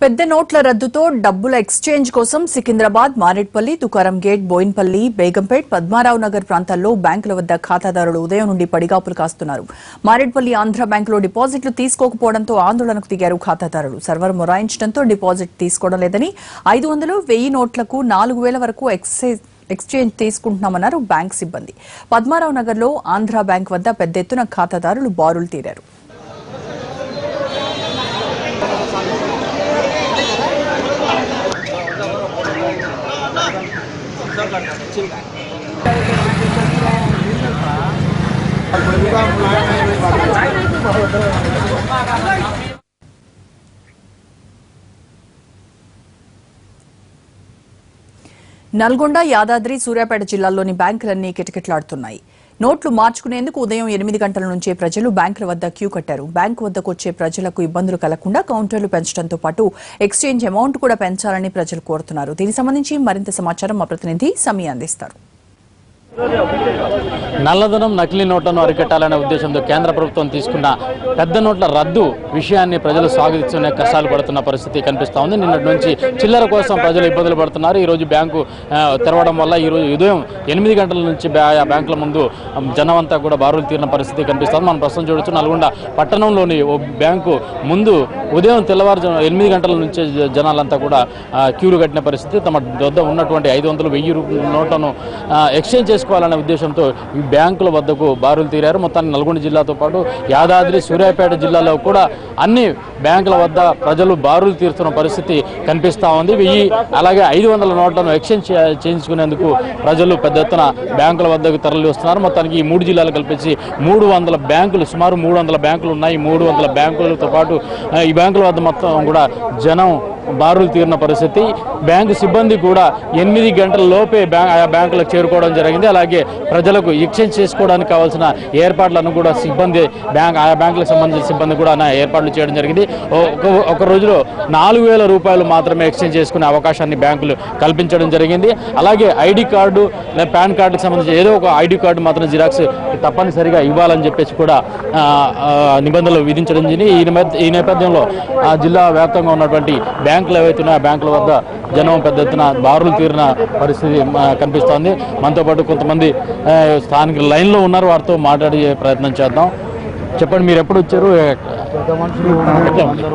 పెద్ద నోట్ల రద్దుతో డబ్బుల ఎక్స్చేంజ్ కోసం సికింద్రాబాద్, మారేడ్పల్లి, తుకారం గేట్, బోయిన్పల్లి, బేగంపేట్, పద్మారావు నగర్ ప్రాంతాల్లో బ్యాంకుల వద్ద ఖాతాదారులు ఉదయం నుండి పడిగాపులు కాస్తున్నారు. మారేడ్పల్లి ఆంధ్ర బ్యాంకులో డిపాజిట్లు తీసుకోకపోవడంతో ఆందోళనకు దిగారు ఖాతాదారులు. సర్వర్ మొరాయించడంతో డిపాజిట్ తీసుకోవడం లేదని 500, 1000 నోట్లకు 4000 వరకు ఎక్స్చేంజ్ తీసుకుంటున్నామన్నారు బ్యాంక్ సిబ్బంది. పద్మారావు నగర్లో ఆంధ్ర బ్యాంక్ వద్ద పెద్ద ఎత్తున ఖాతాదారులు బారులు తీరారు. నల్గొండ, యాదాద్రి, సూర్యాపేట జిల్లాల్లోని బ్యాంకులన్నీ కిటకిటలాడుతున్నాయి. నోట్లు మార్చుకునేందుకు ఉదయం 8 గంటల నుంచే ప్రజలు బ్యాంకుల వద్ద క్యూ కట్టారు. బ్యాంకు వద్దకు వచ్చే ప్రజలకు ఇబ్బందులు కలగకుండా కౌంటర్లు పెంచడంతో పాటు ఎక్స్చేంజ్ అమౌంట్ కూడా పెంచాలని ప్రజలు కోరుతున్నారు. దీనికి సంబంధించి మరింత సమాచారం మా ప్రతినిధి సమీ అందిస్తారు. నల్లధనం, నకిలీ నోట్లను అరికట్టాలనే ఉద్దేశంతో కేంద్ర ప్రభుత్వం తీసుకున్న పెద్ద నోట్ల రద్దు విషయాన్ని ప్రజలు స్వాగతిస్తూనే కష్టాలు పడుతున్న పరిస్థితి కనిపిస్తూ ఉంది. నిన్నటి నుంచి చిల్లర కోసం ప్రజలు ఇబ్బందులు పడుతున్నారు. ఈరోజు బ్యాంకు తెరవడం వల్ల ఈరోజు ఉదయం 8 గంటల నుంచి ఆయా బ్యాంకుల ముందు జనం అంతా కూడా బారులు తీరిన పరిస్థితి కనిపిస్తుంది. మనం ప్రస్తుతం చూడొచ్చు, నల్గొండ పట్టణంలోని ఓ బ్యాంకు ముందు ఉదయం తెల్లవారుజాము 8 గంటల నుంచి జనాలంతా కూడా క్యూలు కట్టిన పరిస్థితి. తమ వద్ద ఉన్నటువంటి 500, 1000 నోట్లను ఎక్స్చేంజ్ చేసుకోవాలనే ఉద్దేశంతో ఈ బ్యాంకుల వద్దకు బారులు తీరారు. మొత్తాన్ని నల్గొండ జిల్లాతో పాటు యాదాద్రి, సూర్యాపేట జిల్లాలో కూడా అన్ని బ్యాంకుల వద్ద ప్రజలు బారులు తీరుతున్న పరిస్థితి కనిపిస్తూ ఉంది. 1000 అలాగే 500 నోట్లను ఎక్స్చేంజ్ చేయించుకునేందుకు ప్రజలు పెద్ద ఎత్తున బ్యాంకుల వద్దకు తరలి వస్తున్నారు. మొత్తానికి ఈ 3 జిల్లాలు కల్పించి 300 బ్యాంకులు, సుమారు 300 బ్యాంకులు ఉన్నాయి. 300 బ్యాంకులతో పాటు ఈ బ్యాంకుల వద్ద మొత్తం కూడా జనం బారులు తీరిన పరిస్థితి. బ్యాంకు సిబ్బంది కూడా 8 గంటల లోపే ఆయా బ్యాంకులకు చేరుకోవడం జరిగింది. అలాగే ప్రజలకు ఎక్స్చేంజ్ చేసుకోవడానికి కావాల్సిన ఏర్పాట్లను కూడా సిబ్బంది ఆయా బ్యాంకులకు సంబంధించిన సిబ్బంది కూడా ఏర్పాట్లు చేయడం జరిగింది. ఒక రోజులో 4000 రూపాయలు మాత్రమే ఎక్స్చేంజ్ చేసుకునే అవకాశాన్ని బ్యాంకులు కల్పించడం జరిగింది. అలాగే ఐడి కార్డు, పాన్ కార్డుకి సంబంధించి ఏదో ఒక ఐడి కార్డు మాత్రం జిరాక్స్ తప్పనిసరిగా ఇవ్వాలని చెప్పేసి కూడా నిబంధనలు విధించడం జరిగింది. ఈ నేపథ్యంలో జిల్లా వ్యాప్తంగా ఉన్నటువంటి బ్యాంకులు ఏవైతున్నాయో ఆ బ్యాంకుల వద్ద జనం పెద్ద ఎత్తున బారులు తీరిన పరిస్థితి కనిపిస్తోంది. మనతో పాటు కొంతమంది స్థానిక లైన్లో ఉన్నారు, వారితో మాట్లాడే ప్రయత్నం చేద్దాం. చెప్పండి, మీరు ఎప్పుడు వచ్చారు?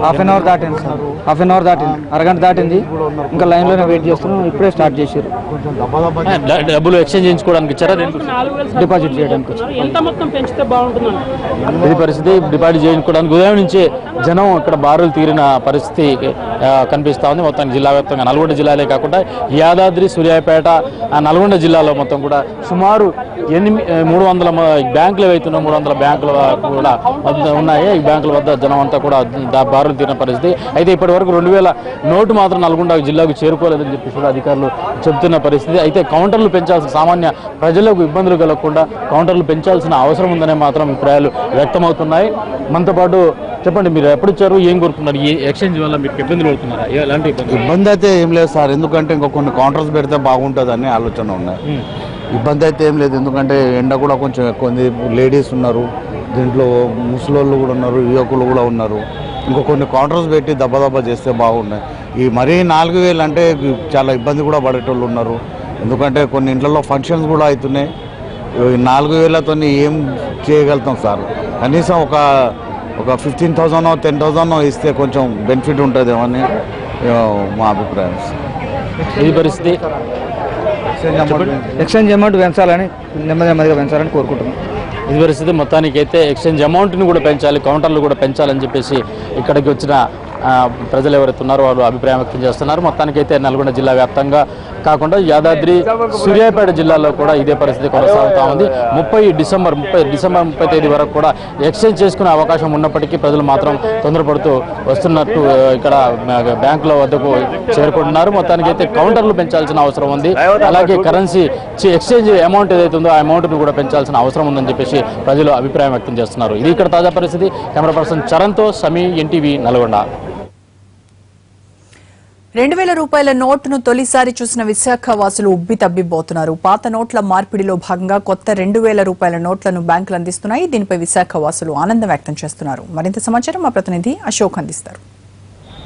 హాఫ్ అన్ అవర్ దాటింది సార్. హాఫ్ అన్ అవర్ దాటింది, అరగంట దాటింది. ఇంకా లైన్లోనే వెయిట్ చేస్తున్నాం. ఇప్పుడే స్టార్ట్ చేశారు. డబ్బులు ఎక్స్చేంజ్ చేయించుకోవడానికి వచ్చారా? డిపాజిట్ చేయడానికి ఇది పరిస్థితి. డిపాజిట్ చేయించుకోవడానికి ఉదయం నుంచి జనం ఇక్కడ బారులు తీరిన పరిస్థితి కనిపిస్తూ ఉంది. మొత్తం జిల్లా వ్యాప్తంగా నల్గొండ జిల్లాలే కాకుండా యాదాద్రి, సూర్యాపేట, నల్గొండ జిల్లాలో మొత్తం కూడా సుమారు 300 బ్యాంకులు ఏవైతున్నాయో 300 బ్యాంకులు కూడా ఉన్నాయి. ఈ బ్యాంకుల వద్ద జనం అంతా కూడా బారులు తీరిన పరిస్థితి. అయితే ఇప్పటి వరకు 2000 నోటు మాత్రం నల్గొండ జిల్లాకు చేరుకోలేదని చెప్పి కూడా అధికారులు చెబుతున్న పరిస్థితి. అయితే కౌంటర్లు పెంచాల్సిన, సామాన్య ప్రజలకు ఇబ్బందులు కలగకుండా కౌంటర్లు పెంచాల్సిన అవసరం ఉందనే మాత్రం అభిప్రాయాలు వ్యక్తమవుతున్నాయి. మనతో పాటు చెప్పండి, మీరు ఎప్పుడు వచ్చారు, ఏం కోరుతున్నారు? ఈ ఎక్స్చేంజ్ వల్ల మీకు ఇబ్బందులు పడుతున్నారా? ఎలాంటి ఇబ్బంది అయితే ఏం లేదు సార్, ఎందుకంటే ఇంకా కొన్ని కౌంటర్స్ పెడితే బాగుంటుందని ఆలోచన ఉన్నాయి. ఇబ్బంది అయితే ఏం లేదు, ఎందుకంటే ఎండ కూడా కొంచెం ఎక్కువ ఉంది. లేడీస్ ఉన్నారు దీంట్లో, ముసలోళ్ళు కూడా ఉన్నారు, యువకులు కూడా ఉన్నారు. ఇంకో కొన్ని కౌంటర్స్ పెట్టి దెబ్బ చేస్తే బాగున్నాయి. ఈ మరీ 4000 అంటే చాలా ఇబ్బంది కూడా పడేటోళ్ళు ఉన్నారు. ఎందుకంటే కొన్ని ఇంట్లో ఫంక్షన్స్ కూడా అవుతున్నాయి. 4000తో ఏం చేయగలుగుతాం సార్? కనీసం ఒక 15,000, 10,000 ఇస్తే కొంచెం బెనిఫిట్ ఉంటుందేమో అని మా అభిప్రాయం. ఈ పరిస్థితి ఎక్స్చేంజ్ అమౌంట్ పెంచాలని, నెమ్మదిగా పెంచాలని కోరుకుంటున్నాం. ఇది పరిస్థితి. మొత్తానికి అయితే ఎక్స్చేంజ్ అమౌంట్ని కూడా పెంచాలి, కౌంటర్లు కూడా పెంచాలని చెప్పేసి ఇక్కడికి వచ్చిన ప్రజలు ఎవరైతే ఉన్నారో వాళ్ళు అభిప్రాయం వ్యక్తం చేస్తున్నారు. మొత్తానికైతే నల్గొండ జిల్లా వ్యాప్తంగా కాకుండా యాదాద్రి, సూర్యాపేట జిల్లాలో కూడా ఇదే పరిస్థితి కొనసాగుతూ ఉంది. 30 డిసెంబర్ 30 తేదీ వరకు కూడా ఎక్స్చేంజ్ చేసుకునే అవకాశం ఉన్నప్పటికీ ప్రజలు మాత్రం తొందరపడుతూ వస్తున్నట్టు ఇక్కడ బ్యాంకుల వద్దకు చేరుకుంటున్నారు. మొత్తానికైతే కౌంటర్లు పెంచాల్సిన అవసరం ఉంది. అలాగే కరెన్సీ ఎక్స్చేంజ్ అమౌంట్ ఏదైతే ఉందో ఆ అమౌంట్ను కూడా పెంచాల్సిన అవసరం ఉందని చెప్పేసి ప్రజలు అభిప్రాయం వ్యక్తం చేస్తున్నారు. ఇది ఇక్కడ తాజా పరిస్థితి. కెమెరా పర్సన్ చరణ్తో సమీ, ఎన్టీవీ, నల్గొండ. 2000 రూపాయల నోటును తొలిసారి చూసిన విశాఖ వాసులు ఉబ్బి తబ్బిబ్బోతున్నారు. పాత నోట్ల మార్పిడిలో భాగంగా కొత్త 2000 రూపాయల నోట్లను బ్యాంకులు అందిస్తున్నాయి. దీనిపై విశాఖ వాసులు ఆనందం వ్యక్తం చేస్తున్నారు. మరింత సమాచారం మా ప్రతినిధి అశోక్ అందిస్తారు.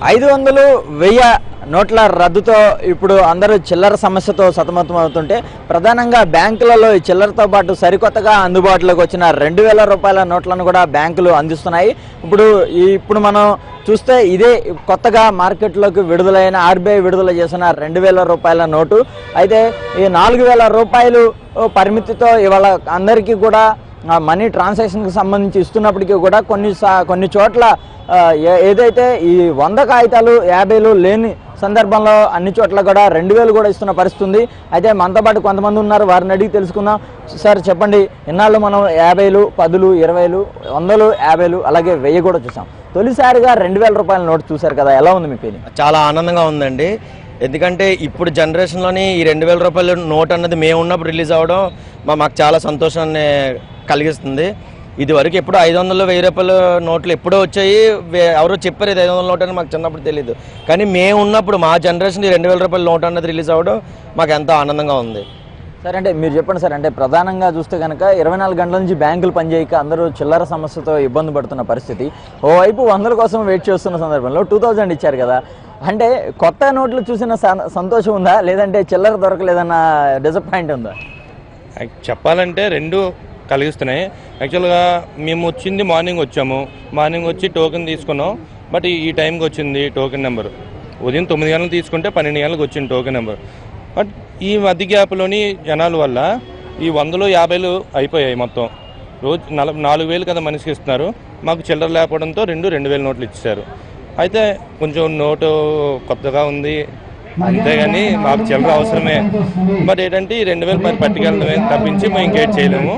500, 1000 నోట్ల రద్దుతో ఇప్పుడు అందరూ చిల్లర సమస్యతో సతమతం అవుతుంటే ప్రధానంగా బ్యాంకులలో ఈ చిల్లరతో పాటు సరికొత్తగా అందుబాటులోకి వచ్చిన 2000 రూపాయల నోట్లను కూడా బ్యాంకులు అందిస్తున్నాయి. ఇప్పుడు మనం చూస్తే ఇదే కొత్తగా మార్కెట్లోకి విడుదలైన ఆర్బీఐ విడుదల చేసిన 2000 రూపాయల నోటు. అయితే ఈ 4000 రూపాయలు పరిమితితో ఇవాళ అందరికీ కూడా మనీ ట్రాన్సాక్షన్కి సంబంధించి ఇస్తున్నప్పటికీ కూడా కొన్ని చోట్ల ఏదైతే ఈ 100 కాగితాలు 50 లేని సందర్భంలో అన్ని చోట్ల కూడా 2000 కూడా ఇస్తున్న పరిస్థితి ఉంది. అయితే మనతో పాటు కొంతమంది ఉన్నారు, వారిని అడిగి తెలుసుకుందాం. సార్ చెప్పండి, ఇన్నాళ్ళు మనం 50, 10, 20, 100, 50 అలాగే 1000 కూడా చూసాం. తొలిసారిగా 2000 రూపాయల నోటు చూశారు కదా, ఎలా ఉంది మీ ఫీలింగ్? చాలా ఆనందంగా ఉందండి. ఎందుకంటే ఇప్పుడు జనరేషన్లోని ఈ 2000 రూపాయల నోట్ అన్నది మేము ఉన్నప్పుడు రిలీజ్ అవ్వడం మాకు చాలా సంతోషాన్ని కలిగిస్తుంది. ఇది వరకు ఎప్పుడు 500, 1000 రూపాయల నోట్లు ఎప్పుడో వచ్చాయి, ఎవరో చెప్పారు ఇది 500 నోట్ అని, మాకు చిన్నప్పుడు తెలియదు. కానీ మేము ఉన్నప్పుడు మా జనరేషన్ ఈ 2000 రూపాయల నోట్ అన్నది రిలీజ్ అవ్వడం మాకు ఎంతో ఆనందంగా ఉంది. సార్ అంటే మీరు చెప్పండి సార్, అంటే ప్రధానంగా చూస్తే కనుక 24 గంటల నుంచి బ్యాంకులు పనిచేయక అందరూ చిల్లర సమస్యతో ఇబ్బంది పడుతున్న పరిస్థితి. ఓవైపు 100 కోసం వెయిట్ చేస్తున్న సందర్భంలో 2000 ఇచ్చారు కదా, అంటే కొత్త నోట్లు చూసిన సంతోషం ఉందా, లేదంటే చిల్లర దొరకలేదన్న డిసప్పాయింట్ ఉందా? చెప్పాలంటే రెండు కలిగిస్తున్నాయి. యాక్చువల్గా మేము వచ్చింది మార్నింగ్ వచ్చి టోకెన్ తీసుకున్నాం. బట్ ఈ టైంకి వచ్చింది టోకెన్ నెంబర్. ఉదయం 9 గంటలకు తీసుకుంటే 12 గంటలకు వచ్చింది టోకెన్ నెంబర్. బట్ ఈ మధ్య గ్యాప్లోని జనాల వల్ల ఈ 100, 50 అయిపోయాయి. మొత్తం రోజు 4,000 కదా మనిషికి ఇస్తున్నారు. మాకు చిల్లర లేకపోవడంతో 2000 నోట్లు ఇచ్చారు. అయితే కొంచెం నోటు కొత్తగా ఉంది అంతేగాని మాకు చిల్లర అవసరమే. బట్ ఏంటంటే ఈ 2000 మరి పట్టుకెళ్ళడమే తప్పించి మేము ఇంకేట్ చేయలేము.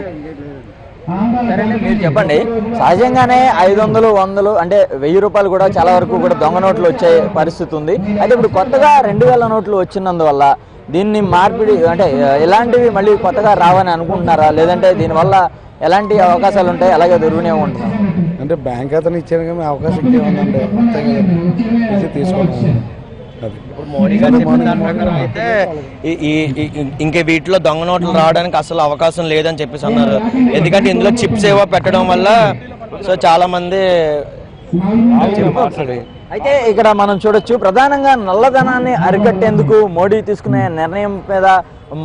మీరు చెప్పండి, సహజంగానే 500, 100 అంటే 1000 రూపాయలు కూడా చాలా వరకు కూడా దొంగ నోట్లు వచ్చే పరిస్థితి ఉంది. అయితే ఇప్పుడు కొత్తగా 2000 నోట్లు వచ్చినందువల్ల దీన్ని మార్పిడి అంటే ఎలాంటివి మళ్ళీ కొత్తగా రావని అనుకుంటున్నారా, లేదంటే దీనివల్ల ఎలాంటి అవకాశాలు ఉంటాయి, అలాగే దుర్వినియోగం ఉంటున్నారు? అంటే బ్యాంక్ అతను ఇచ్చాను కానీ అవకాశం ఇంకేముందండి, తీసుకుంటాం. ఇప్పుడు మోడీ గారు చెప్పిన దాని ప్రకారం అయితే ఇంకా వీటిలో దొంగ నోట్లు రావడానికి అసలు అవకాశం లేదని చెప్పేసి అన్నారు. ఎందుకంటే ఇందులో చిప్స్ ఏవో పెట్టడం వల్ల సో చాలా మంది. అయితే ఇక్కడ మనం చూడొచ్చు, ప్రధానంగా నల్లధనాన్ని అరికట్టేందుకు మోడీ తీసుకునే నిర్ణయం మీద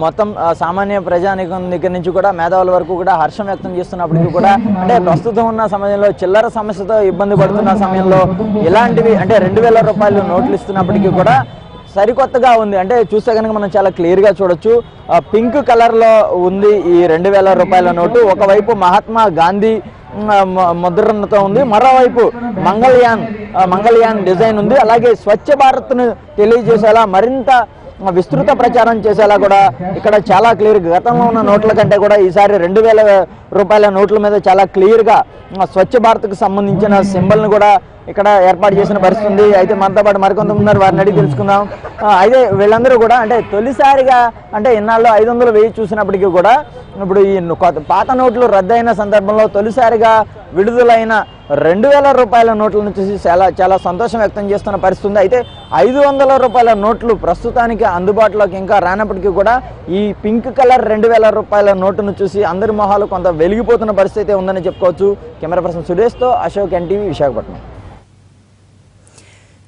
మొత్తం సామాన్య ప్రజానికం దగ్గర నుంచి కూడా మేధావుల వరకు కూడా హర్షం వ్యక్తం చేస్తున్నప్పటికీ కూడా అంటే ప్రస్తుతం ఉన్న సమయంలో చిల్లర సమస్యతో ఇబ్బంది పడుతున్న సమయంలో ఇలాంటివి అంటే 2000 రూపాయలు నోట్లు ఇస్తున్నప్పటికీ కూడా సరికొత్తగా ఉంది. అంటే చూస్తే కనుక మనం చాలా క్లియర్గా చూడొచ్చు, పింక్ కలర్లో ఉంది ఈ 2000 రూపాయల నోటు. ఒకవైపు మహాత్మా గాంధీ ముద్రణతో ఉంది, మరోవైపు మంగళయాన్ డిజైన్ ఉంది. అలాగే స్వచ్ఛ భారత్ను తెలియజేసేలా మరింత విస్తృత ప్రచారం చేసేలా కూడా ఇక్కడ చాలా క్లియర్గా గతంలో ఉన్న నోట్ల కంటే కూడా ఈసారి 2000 రూపాయల నోట్ల మీద చాలా క్లియర్గా స్వచ్ఛ భారత్కు సంబంధించిన సింబల్ని కూడా ఇక్కడ ఏర్పాటు చేసిన పరిస్థితి ఉంది. అయితే మనతో పాటు మరికొంతమంది ఉన్నారు, వారిని అడిగి తెలుసుకుందాం. అయితే వీళ్ళందరూ కూడా అంటే తొలిసారిగా అంటే ఇన్నాళ్ళు 500, 1000 చూసినప్పటికీ కూడా ఇప్పుడు ఈ పాత నోట్లు రద్దయిన సందర్భంలో తొలిసారిగా విడుదలైన 2000 రూపాయల నోట్లను చూసి చాలా సంతోషం వ్యక్తం చేస్తున్న పరిస్థితి ఉంది. అయితే 500 రూపాయల నోట్లు ప్రస్తుతానికి అందుబాటులోకి ఇంకా రానప్పటికీ కూడా ఈ పింక్ కలర్ 2000 రూపాయల నోటును చూసి అందరి మొహాలు కొంత వెలిగిపోతున్న పరిస్థితి ఉందని చెప్పుకోవచ్చు. కెమెరా పర్సన్ సురేష్తో అశోక్, ఎన్టీవీ, విశాఖపట్నం.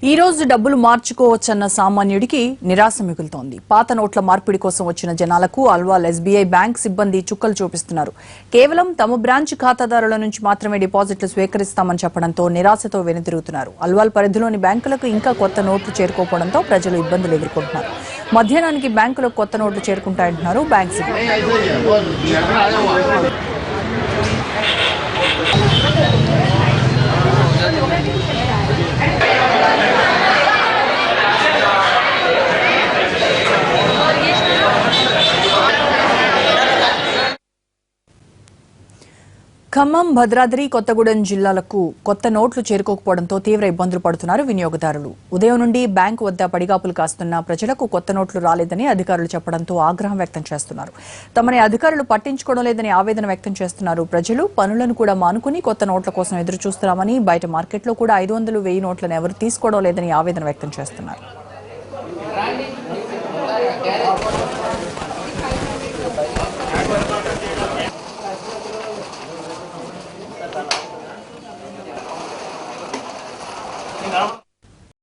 ఈ రోజు డబ్బులు మార్చుకోవచ్చన్న సామాన్యుడికి నిరాశ మిగులుతోంది. పాత నోట్ల మార్పిడి కోసం వచ్చిన జనాలకు అల్వాల్ ఎస్బీఐ బ్యాంక్ సిబ్బంది చుక్కలు చూపిస్తున్నారు. కేవలం తమ బ్రాంచ్ ఖాతాదారుల నుంచి మాత్రమే డిపాజిట్లు స్వీకరిస్తామని చెప్పడంతో నిరాశతో వెనుతిరుగుతున్నారు. అల్వాల్ పరిధిలోని బ్యాంకులకు ఇంకా కొత్త నోట్లు చేరుకోవడంతో ప్రజలు ఇబ్బందులు ఎదుర్కొంటున్నారు. మధ్యాహ్నానికి బ్యాంకులకు కొత్త నోట్లు చేరుకుంటాయంటున్నారు బ్యాంక్ సిబ్బంది. ఖమ్మం, భద్రాద్రి, కొత్తగూడెం జిల్లాలకు కొత్త నోట్లు చేరుకోకపోవడంతో తీవ్ర ఇబ్బందులు పడుతున్నారు వినియోగదారులు. ఉదయం నుండి బ్యాంకు వద్ద పడిగాపులు కాస్తున్న ప్రజలకు కొత్త నోట్లు రాలేదని అధికారులు చెప్పడంతో ఆగ్రహం వ్యక్తం చేస్తున్నారు. తమని అధికారులు పట్టించుకోవడం లేదని ఆవేదన వ్యక్తం చేస్తున్నారు ప్రజలు. పనులను కూడా మానుకుని కొత్త నోట్ల కోసం ఎదురు చూస్తున్నామని, బయట మార్కెట్లో కూడా 500, 1000 నోట్లను ఎవరు తీసుకోవడం లేదని ఆవేదన వ్యక్తం చేస్తున్నారు. Não.